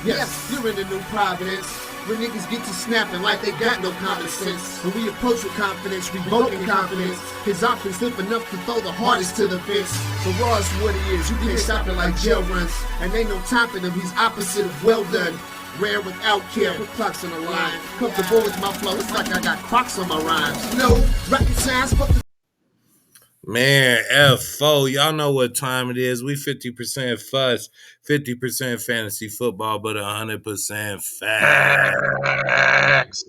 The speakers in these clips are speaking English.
Yes, you're in the new Providence, where niggas get to snapping like they got no common sense. When we approach with confidence, revoking confidence. His offense live enough to throw the hardest to the fence. So raw is what he is, you can't stop it like jail runs. And ain't no time for him, he's opposite of well done. Rare without care, put clocks on the line. Comfortable with my flow, it's like I got Crocs on my rhymes. No, rocket science, fuck the Man, F4, y'all know what time it is. We 50% fuss, 50% fantasy football, but 100% facts.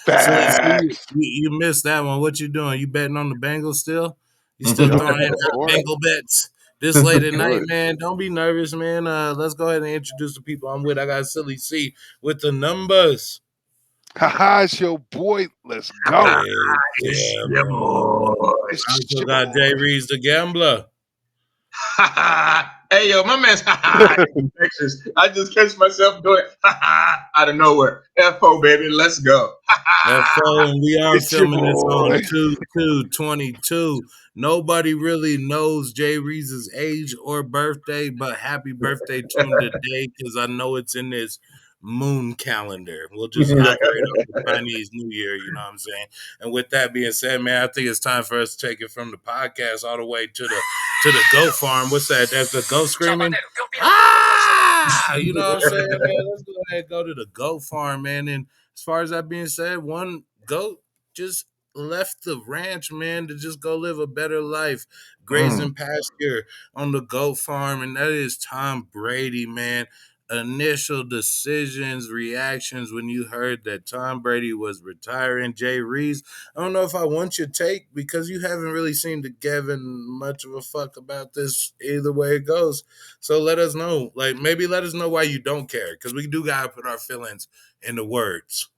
So you missed that one. What you doing? You betting on the Bengals still? You still throwing in Bengal bets this late at night, man? Don't be nervous, man. Let's go ahead and introduce the people I'm with. I got Silly C with the numbers. Haha, it's your boy. Let's go. Yeah, I also got Jay Reeves, the gambler. Hey, yo, my man's infectious. I just catch myself doing out of nowhere. FO, baby, let's go. FO, and we are It's your filming this on boy. 2/2/22. Nobody really knows Jay Reeves' age or birthday, but happy birthday to him today because I know it's in this moon calendar. We'll just operate on the Chinese New Year, you know what I'm saying? And with that being said, man, I think it's time for us to take it from the podcast all the way to the goat farm. What's that? That's the goat screaming. You know what I'm saying, man? Let's go ahead and go to the goat farm, man. And as far as that being said, one goat just left the ranch, man, to just go live a better life, grazing pasture on the goat farm, and that is Tom Brady, man. Initial decisions, reactions when you heard that Tom Brady was retiring. Jay Reeves, I don't know if I want your take because you haven't really seemed to given much of a fuck about this either way it goes. So let us know, like maybe let us know why you don't care because we do gotta put our feelings into words.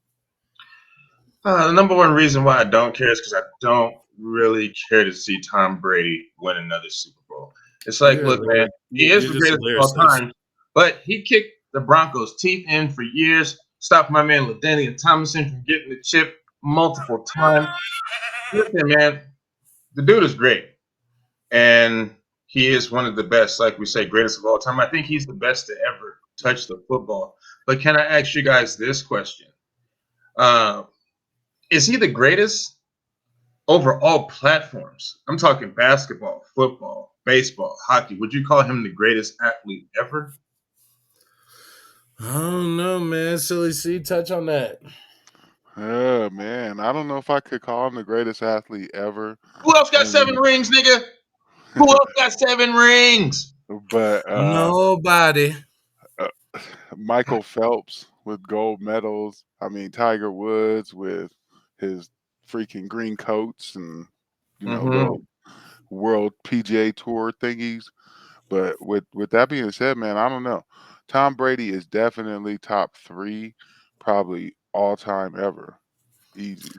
The number one reason why I don't care is because I don't really care to see Tom Brady win another Super Bowl. It's like, look, man, he is the greatest of all time, but he kicked the Broncos' teeth in for years, stopped my man LaDainian Tomlinson from getting the chip multiple times. Listen, man, the dude is great, and he is one of the best, like we say, greatest of all time. I think he's the best to ever touch the football. But can I ask you guys this question? Is he the greatest over all platforms? I'm talking basketball, football, baseball, hockey. Would you call him the greatest athlete ever? I don't know, man. Silly C, touch on that. Oh, man. I don't know if I could call him the greatest athlete ever. Who else got 7 rings, nigga? Who else got 7 rings? But nobody. Michael Phelps with gold medals. I mean, Tiger Woods with his freaking green coats and, little World PGA Tour thingies. But with that being said, man, I don't know. Tom Brady is definitely top 3, probably all time ever. Easy.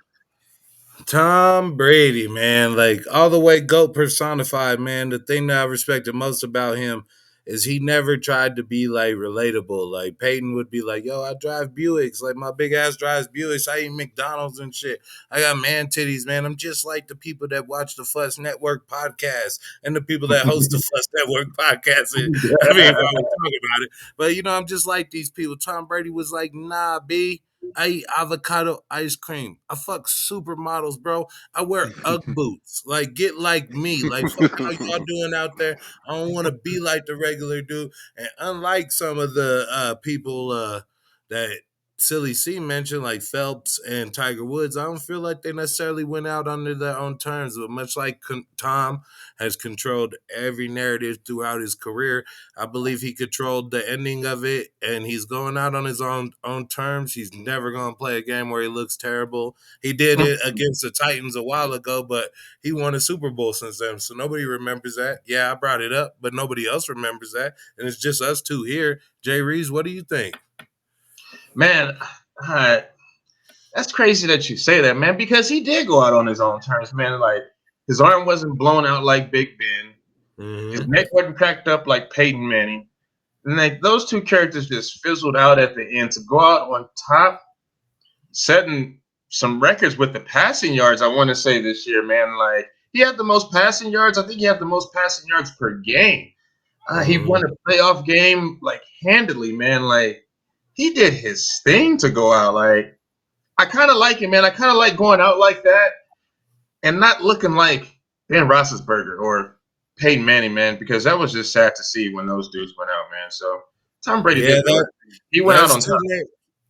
Tom Brady, man, like all the way GOAT personified, man. The thing that I respected most about him is he never tried to be like relatable. Like Peyton would be like, yo, I drive Buicks. Like my big ass drives Buicks. I eat McDonald's and shit. I got man titties, man. I'm just like the people that watch the Fuss Network podcast and the people that host the Fuss Network podcast. I mean, if I was talking about it. But I'm just like these people. Tom Brady was like, nah, B. I eat avocado ice cream. I fuck supermodels, bro. I wear Ugg boots. Like, get like me. Like, fuck how y'all doing out there. I don't want to be like the regular dude. And unlike some of the people that Silly C mentioned, like Phelps and Tiger Woods, I don't feel like they necessarily went out under their own terms. But much like Tom has controlled every narrative throughout his career, I believe he controlled the ending of it, and he's going out on his own terms. He's never going to play a game where he looks terrible. He did it against the Titans a while ago, but he won a Super Bowl since then, so nobody remembers that. Yeah, I brought it up, but nobody else remembers that, and it's just us two here. Jay Reeves, what do you think? Man, that's crazy that you say that, man, because he did go out on his own terms, man. Like, his arm wasn't blown out like Big Ben. His neck wasn't cracked up like Peyton Manning. And like those two characters just fizzled out at the end. To go out on top, setting some records with the passing yards, I want to say this year, man. Like, he had the most passing yards. I think he had the most passing yards per game. He won a playoff game like handily, man. Like he did his thing to go out. Like I kind of like it, man. I kind of like going out like that and not looking like Ben Roethlisberger or Peyton Manning, man, because that was just sad to see when those dudes went out, man. So Tom Brady did the right thing. He went out on top.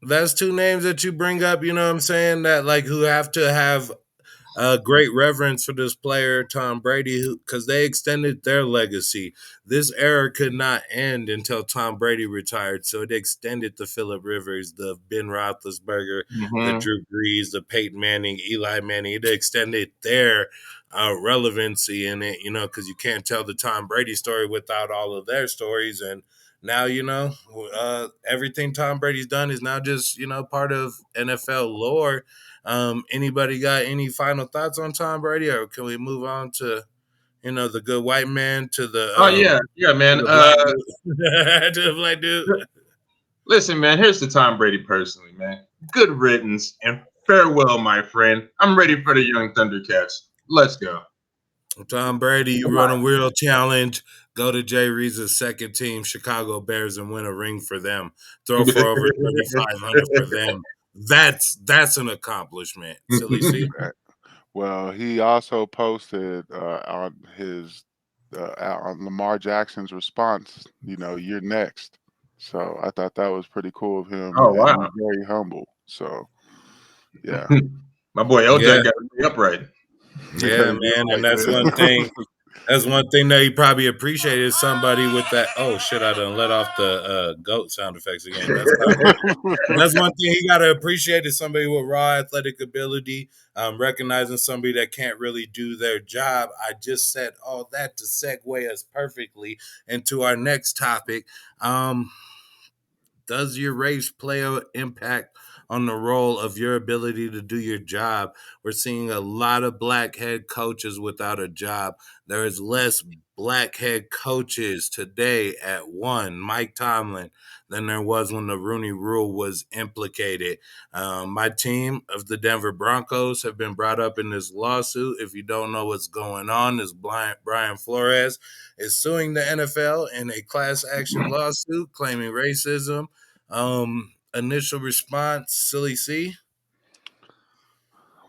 That's two names that you bring up, you know what I'm saying, that like who have to have great reverence for this player, Tom Brady, because they extended their legacy. This era could not end until Tom Brady retired, so it extended the Phillip Rivers, the Ben Roethlisberger, the Drew Brees, the Peyton Manning, Eli Manning. It extended their relevancy in it, you know, because you can't tell the Tom Brady story without all of their stories. And now, you know, everything Tom Brady's done is now just, you know, part of NFL lore. Anybody got any final thoughts on Tom Brady, or can we move on to, you know, the good white man to the man. to the black dude? To the black dude. Listen, man, here's to Tom Brady personally, man. Good riddance and farewell, my friend. I'm ready for the young Thundercats. Let's go. Tom Brady, you run a real challenge. Go to Jay Reese's second team, Chicago Bears, and win a ring for them. Throw for over 3,500 for them. That's an accomplishment. Silly C. Well, he also posted on his on Lamar Jackson's response, you know, you're next. So I thought that was pretty cool of him. Oh, wow. And very humble. So yeah. My boy LJ got me upright. Yeah, man, and that's one thing. That's one thing that he probably appreciated, somebody with that. Oh shit! I done let off the goat sound effects again. That's that's one thing he got to appreciate, is somebody with raw athletic ability, recognizing somebody that can't really do their job. I just said all that to segue us perfectly into our next topic. Does your race play an impact on the role of your ability to do your job? We're seeing a lot of black head coaches without a job. There is less black head coaches today at one, Mike Tomlin, than there was when the Rooney Rule was implicated. My team of the Denver Broncos have been brought up in this lawsuit. If you don't know what's going on, this Brian Flores is suing the NFL in a class action lawsuit claiming racism. Initial response, Silly C?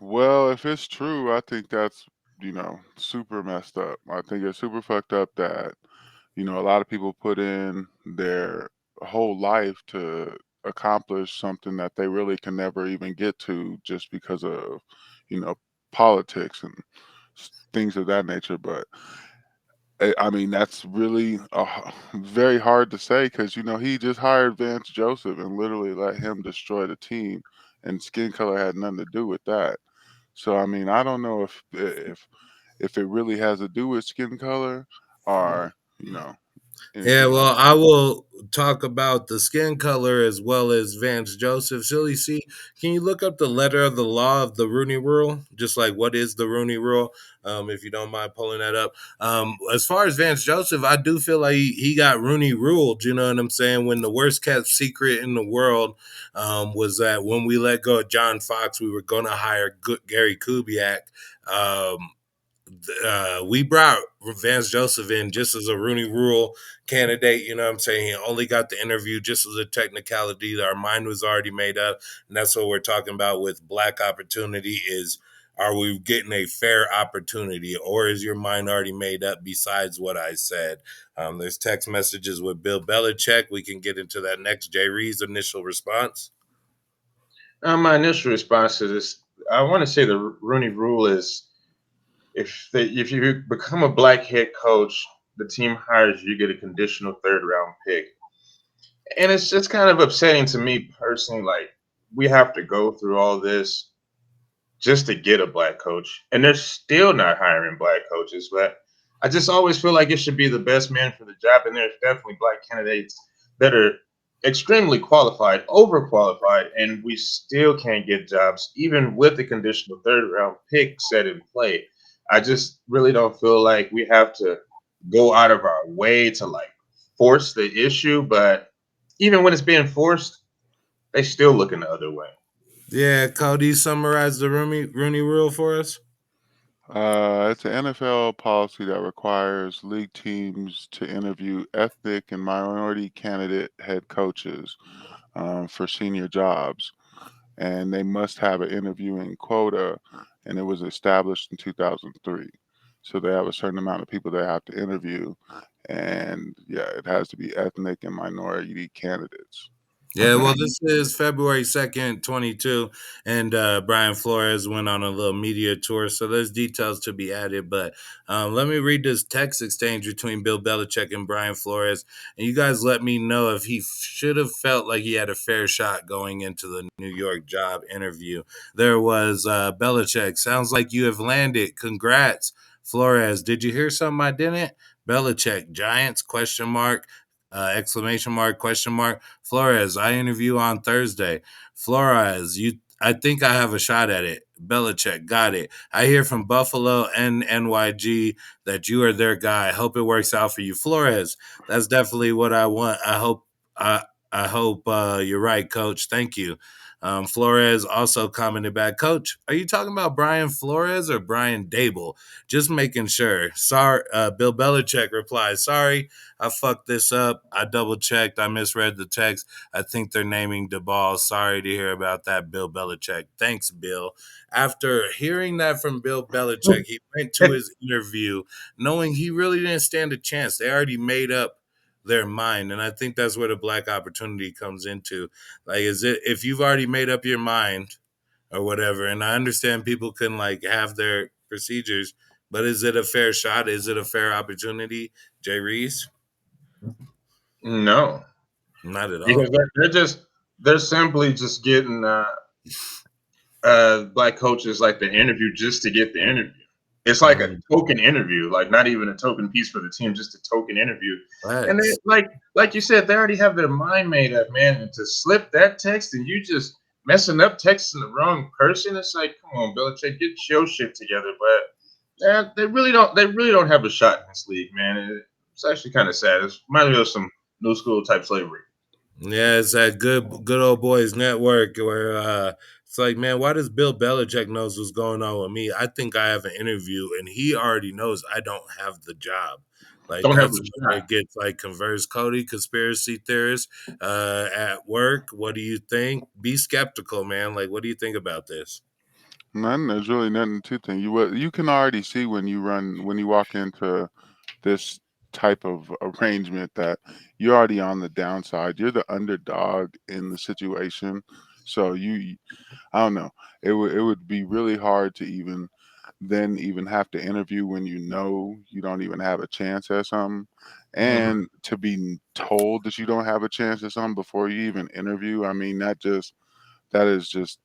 Well, if it's true, I think that's, you know, super messed up. I think it's super fucked up that, you know, a lot of people put in their whole life to accomplish something that they really can never even get to just because of, you know, politics and things of that nature. But I mean, that's really very hard to say because, you know, he just hired Vance Joseph and literally let him destroy the team, and skin color had nothing to do with that. So I mean, I don't know if it really has to do with skin color or, you know, Yeah, anything well, else. I will talk about the skin color as well as Vance Joseph. Silly C, can you look up the letter of the law of the Rooney Rule? Just like, what is the Rooney Rule? If you don't mind pulling that up. As far as Vance Joseph, I do feel like he got Rooney ruled. You know what I'm saying? When the worst kept secret in the world was that when we let go of John Fox, we were going to hire Gary Kubiak. We brought Vance Joseph in just as a Rooney Rule candidate. You know what I'm saying? He only got the interview just as a technicality. Our mind was already made up. And that's what we're talking about with black opportunity is, are we getting a fair opportunity, or is your mind already made up besides what I said? There's text messages with Bill Belichick. We can get into that next. Jay Reed's initial response. My initial response to this, I want to say the Rooney Rule is if you become a black head coach, the team hires you, get a conditional third round pick. And it's just kind of upsetting to me personally. Like, we have to go through all this just to get a black coach. And they're still not hiring black coaches. But I just always feel like it should be the best man for the job. And there's definitely black candidates that are extremely qualified, overqualified, and we still can't get jobs, even with the conditional third round pick set in play. I just really don't feel like we have to go out of our way to like force the issue. But even when it's being forced, they still looking the other way. Yeah, Cody, summarize the Rooney Rule for us. It's an NFL policy that requires league teams to interview ethnic and minority candidate head coaches for senior jobs, and they must have an interviewing quota, and it was established in 2003. So they have a certain amount of people they have to interview, and yeah, it has to be ethnic and minority candidates. Yeah, well, this is February 2nd, 22, and Brian Flores went on a little media tour, so there's details to be added. But let me read this text exchange between Bill Belichick and Brian Flores, and you guys let me know if he should have felt like he had a fair shot going into the New York job interview. There was Belichick, sounds like you have landed. Congrats. Flores, did you hear something I didn't? Belichick, Giants, question mark. Exclamation mark, question mark. Flores, I interview on Thursday. Flores, I think I have a shot at it. Belichick, got it. I hear from Buffalo and NYG that you are their guy. Hope it works out for you. Flores, that's definitely what I want. I hope you're right, coach. Thank you. Flores also commented back, Coach, are you talking about Brian Flores or Brian Dable? Just making sure. Sorry, Bill Belichick replied, sorry, I fucked this up. I double checked. I misread the text. I think they're naming DeBall. Sorry to hear about that, Bill Belichick. Thanks, Bill. After hearing that from Bill Belichick, he went to his interview knowing he really didn't stand a chance. They already made up their mind. And I think that's where the black opportunity comes into. Like, is it if you've already made up your mind or whatever, and I understand people can like have their procedures, but is it a fair shot? Is it a fair opportunity, Jay Reese? No, Not at because all. they're simply just getting black coaches like the interview just to get the interview. It's like a token interview, like not even a token piece for the team, just a token interview. And they, Facts. like you said, they already have their mind made up, man. And to slip that text and you just messing up texting the wrong person, it's like, come on, Belichick, get your shit together. But yeah, they really don't have a shot in this league, man. It's actually kind of sad. It reminds me of some new school type slavery. Yeah, it's that good old boys network where it's like, man, why does Bill Belichick knows what's going on with me? I think I have an interview and he already knows I don't have the job. Like Don't have that's a where shot. it gets like converse Cody, conspiracy theorist at work. What do you think? Be skeptical, man. Like, what do you think about this? None. There's really nothing to think. You can already see when you walk into this type of arrangement that you're already on the downside. You're the underdog in the situation. So I don't know. It would be really hard to even have to interview when you know you don't even have a chance at something. Mhm. And to be told that you don't have a chance at something before you even interview, I mean that is just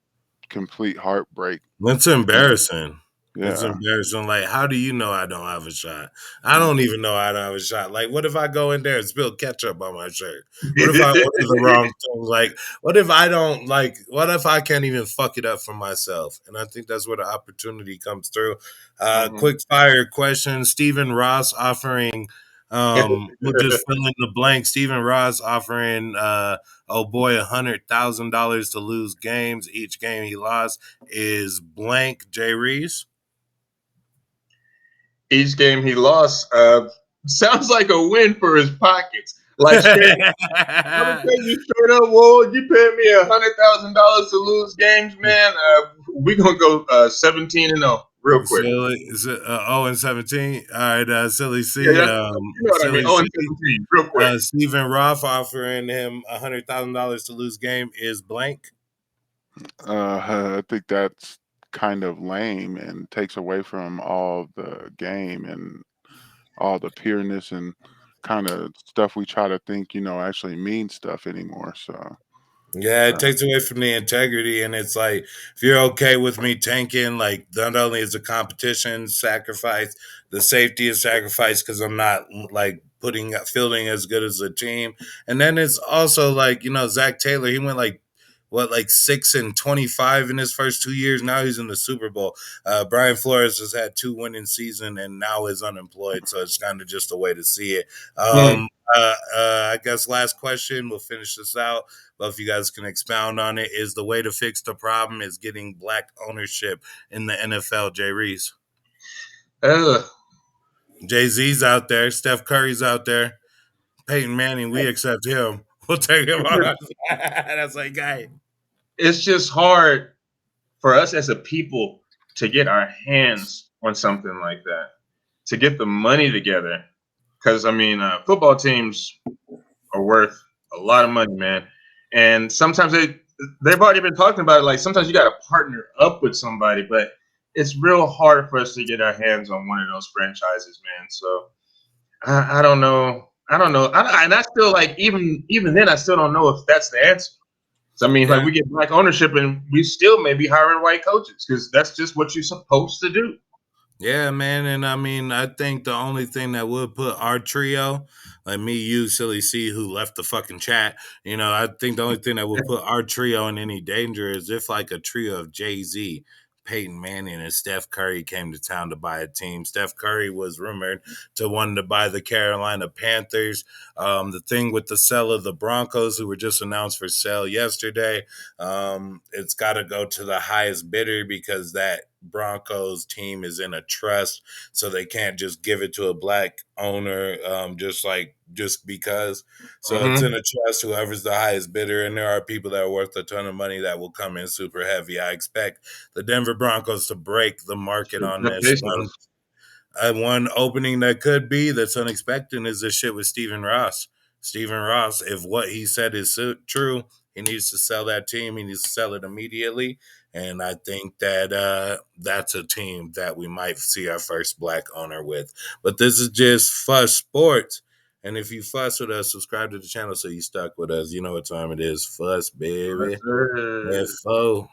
complete heartbreak. It's embarrassing. It's Yeah. embarrassing. Like, how do you know I don't have a shot? I don't even know I don't have a shot. Like, what if I go in there and spill ketchup on my shirt? What if I order the wrong thing? Like, what if I don't like? What if I can't even fuck it up for myself? And I think that's where the opportunity comes through. Mhm. Quick fire question: Stephen Ross offering. We'll just fill in the blank. Stephen Ross offering, oh boy, $100,000 to lose games. Each game he lost is blank. Jay Reese. Each game he lost sounds like a win for his pockets. Like straight, I'm gonna tell you straight up, Ward. You pay me $100,000 to lose games, man. We gonna go 17-0 real quick. Silly, 0-17. All right, Silly Yeah, C. that's, you know what I mean. Silly Oh, C. and 17, real quick. Stephen Roth offering him $100,000 to lose game is blank. I think that's kind of lame and takes away from all the game and all the pureness and kind of stuff we try to think, actually means stuff anymore. So, Yeah, it uh, takes away from the integrity, and it's like if you're okay with me tanking, like not only is the competition sacrifice, the safety is sacrificed because I'm not like putting fielding as good as the team, and then it's also like Zach Taylor, he went like what like 6-25 in his first 2 years. Now he's in the Super Bowl. Brian Flores has had 2 winning season and now is unemployed, so it's kind of just a way to see it. Hmm. I guess last question. We'll finish this out. But if you guys can expound on it, is the way to fix the problem is getting black ownership in the NFL, Jay Reese? Jay-Z's out there. Steph Curry's out there. Peyton Manning, we accept him. We'll take him on. That's like, guy. It's just hard for us as a people to get our hands on something like that, to get the money together. Because, I mean, football teams are worth a lot of money, man. And sometimes they've already been talking about it. Like, sometimes you got to partner up with somebody, but it's real hard for us to get our hands on one of those franchises, man. So I don't know. And I still, like, even then, I still don't know if that's the answer. So, I mean, like, we get black ownership and we still may be hiring white coaches because that's just what you're supposed to do. Yeah, man. And I mean, I think the only thing that would put our trio, like me, you, Silly C, who left the fucking chat, I think the only thing that would put our trio in any danger is if like a trio of Jay-Z, Peyton Manning, and Steph Curry came to town to buy a team. Steph Curry was rumored to want to buy the Carolina Panthers. The thing with the sale of the Broncos, who were just announced for sale yesterday, it's got to go to the highest bidder because that Broncos team is in a trust, so they can't just give it to a black owner just because. So it's in a trust, whoever's the highest bidder, and there are people that are worth a ton of money that will come in super heavy. I expect the Denver Broncos to break the market on this one. One opening that could be that's unexpected is this shit with Stephen Ross. Stephen Ross, if what he said is true, he needs to sell that team. He needs to sell it immediately. And I think that that's a team that we might see our first black owner with. But this is just Fuss Sports. And if you fuss with us, subscribe to the channel so you stuck with us. You know what time it is. Fuss, baby. Yes, Info.